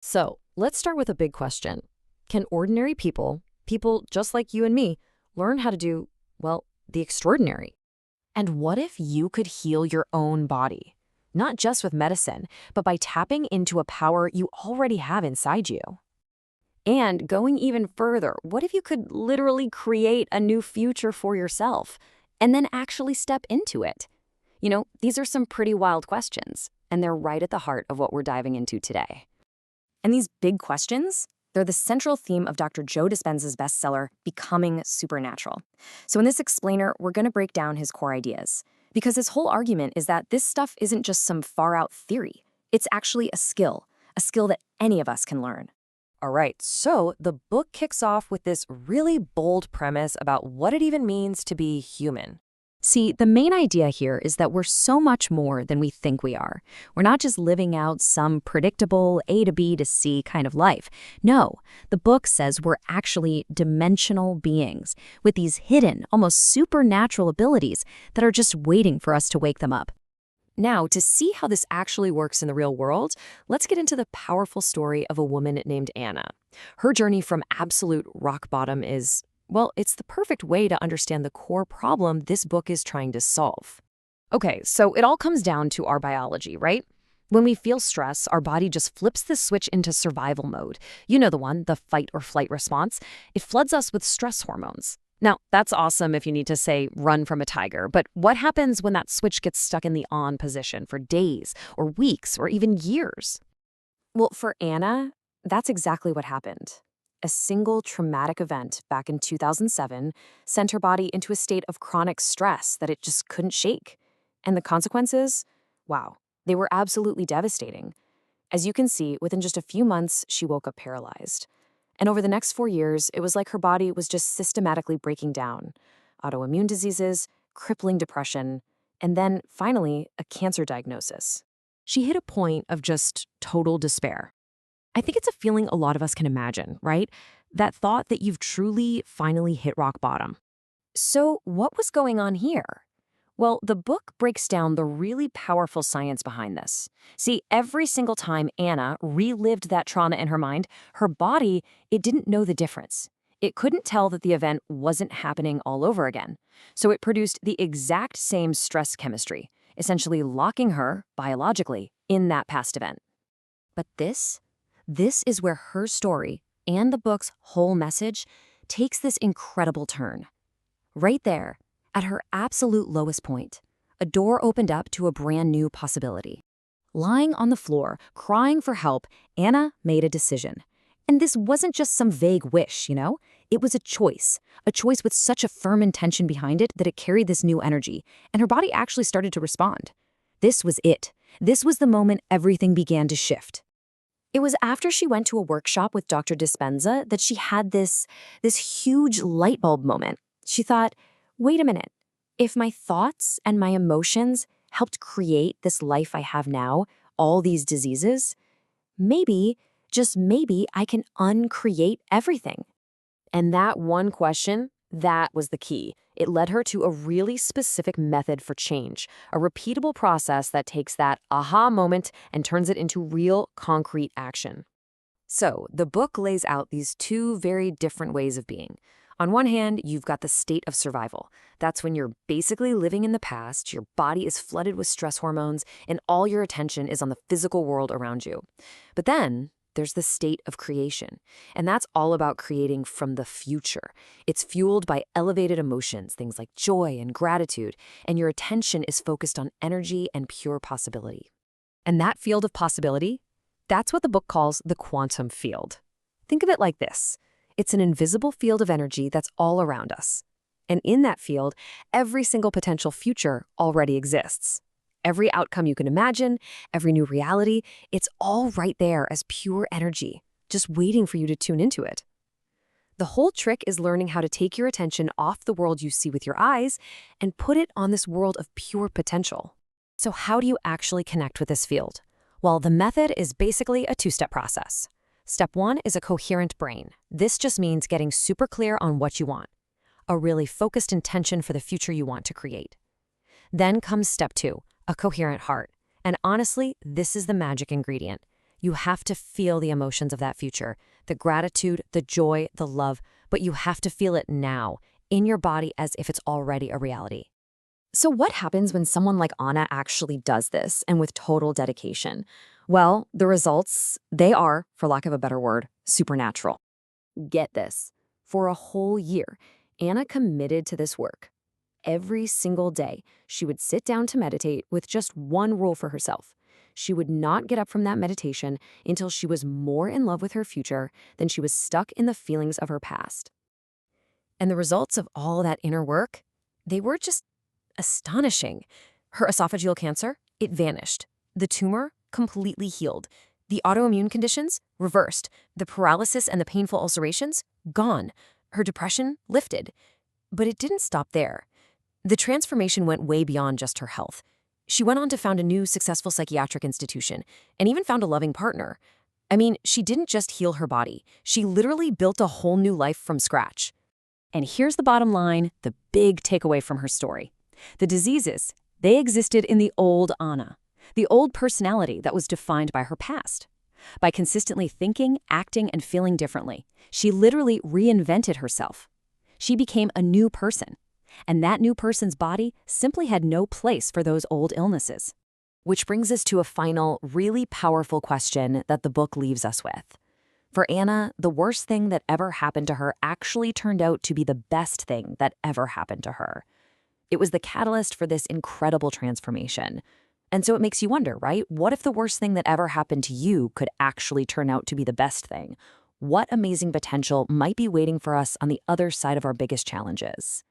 So let's start with a big question. Can ordinary people just like you and me, learn how to do, well, the extraordinary? And what if you could heal your own body? Not just with medicine, but by tapping into a power you already have inside you. And going even further, what if you could literally create a new future for yourself and then actually step into it? These are some pretty wild questions, and they're right at the heart of what we're diving into today. And these big questions, they're the central theme of Dr. Joe Dispenza's bestseller, Becoming Supernatural. So in this explainer, we're going to break down his core ideas. Because his whole argument is that this stuff isn't just some far-out theory. It's actually a skill that any of us can learn. All right, so the book kicks off with this really bold premise about what it even means to be human. See, the main idea here is that we're so much more than we think we are. We're not just living out some predictable A to B to C kind of life. No, the book says we're actually dimensional beings with these hidden, almost supernatural abilities that are just waiting for us to wake them up. Now, to see how this actually works in the real world, let's get into the powerful story of a woman named Anna. Her journey from absolute rock bottom is, well, it's the perfect way to understand the core problem this book is trying to solve. Okay, so it all comes down to our biology, right? When we feel stress, our body just flips the switch into survival mode. You know the one, the fight or flight response. It floods us with stress hormones. Now, that's awesome if you need to, say, run from a tiger, but what happens when that switch gets stuck in the on position for days or weeks or even years? Well, for Anna, that's exactly what happened. A single traumatic event back in 2007 sent her body into a state of chronic stress that it just couldn't shake. And the consequences? Wow, they were absolutely devastating. As you can see, within just a few months, she woke up paralyzed. And over the next 4 years, it was like her body was just systematically breaking down. Autoimmune diseases, crippling depression, and then, finally, a cancer diagnosis. She hit a point of just total despair. I think it's a feeling a lot of us can imagine, right? That thought that you've truly, finally hit rock bottom. So what was going on here? Well, the book breaks down the really powerful science behind this. See, every single time Anna relived that trauma in her mind, her body, it didn't know the difference. It couldn't tell that the event wasn't happening all over again. So it produced the exact same stress chemistry, essentially locking her, biologically, in that past event. But this is where her story and the book's whole message takes this incredible turn. Right there, at her absolute lowest point, a door opened up to a brand new possibility. Lying on the floor, crying for help, Anna made a decision. And this wasn't just some vague wish, It was a choice with such a firm intention behind it that it carried this new energy, and her body actually started to respond. This was it. This was the moment everything began to shift. It was after she went to a workshop with Dr. Dispenza that she had this huge light bulb moment. She thought, wait a minute, if my thoughts and my emotions helped create this life I have now, all these diseases, maybe, just maybe, I can uncreate everything. And that one question, that was the key. It led her to a really specific method for change, a repeatable process that takes that aha moment and turns it into real, concrete action. So, the book lays out these two very different ways of being. On one hand, you've got the state of survival. That's when you're basically living in the past, your body is flooded with stress hormones, and all your attention is on the physical world around you. But then, there's the state of creation, and that's all about creating from the future. It's fueled by elevated emotions, things like joy and gratitude, and your attention is focused on energy and pure possibility. And that field of possibility, that's what the book calls the quantum field. Think of it like this. It's an invisible field of energy that's all around us. And in that field, every single potential future already exists. Every outcome you can imagine, every new reality, it's all right there as pure energy, just waiting for you to tune into it. The whole trick is learning how to take your attention off the world you see with your eyes and put it on this world of pure potential. So how do you actually connect with this field? Well, the method is basically a two-step process. Step 1 is a coherent brain. This just means getting super clear on what you want, a really focused intention for the future you want to create. Then comes step 2, a coherent heart. And honestly, this is the magic ingredient. You have to feel the emotions of that future, the gratitude, the joy, the love, but you have to feel it now, in your body as if it's already a reality. So what happens when someone like Anna actually does this and with total dedication? Well, the results, they are, for lack of a better word, supernatural. Get this. For a whole year, Anna committed to this work. Every single day, she would sit down to meditate with just one rule for herself. She would not get up from that meditation until she was more in love with her future than she was stuck in the feelings of her past. And the results of all that inner work, they were just astonishing. Her esophageal cancer, it vanished. The tumor, completely healed. The autoimmune conditions, reversed. The paralysis and the painful ulcerations, gone. Her depression, lifted. But it didn't stop there. The transformation went way beyond just her health. She went on to found a new successful psychiatric institution and even found a loving partner. I mean, she didn't just heal her body. She literally built a whole new life from scratch. And here's the bottom line, the big takeaway from her story. The diseases, they existed in the old Anna, the old personality that was defined by her past. By consistently thinking, acting, and feeling differently, she literally reinvented herself. She became a new person, and that new person's body simply had no place for those old illnesses. Which brings us to a final, really powerful question that the book leaves us with. For Anna, the worst thing that ever happened to her actually turned out to be the best thing that ever happened to her. It was the catalyst for this incredible transformation. And so it makes you wonder, right? What if the worst thing that ever happened to you could actually turn out to be the best thing? What amazing potential might be waiting for us on the other side of our biggest challenges?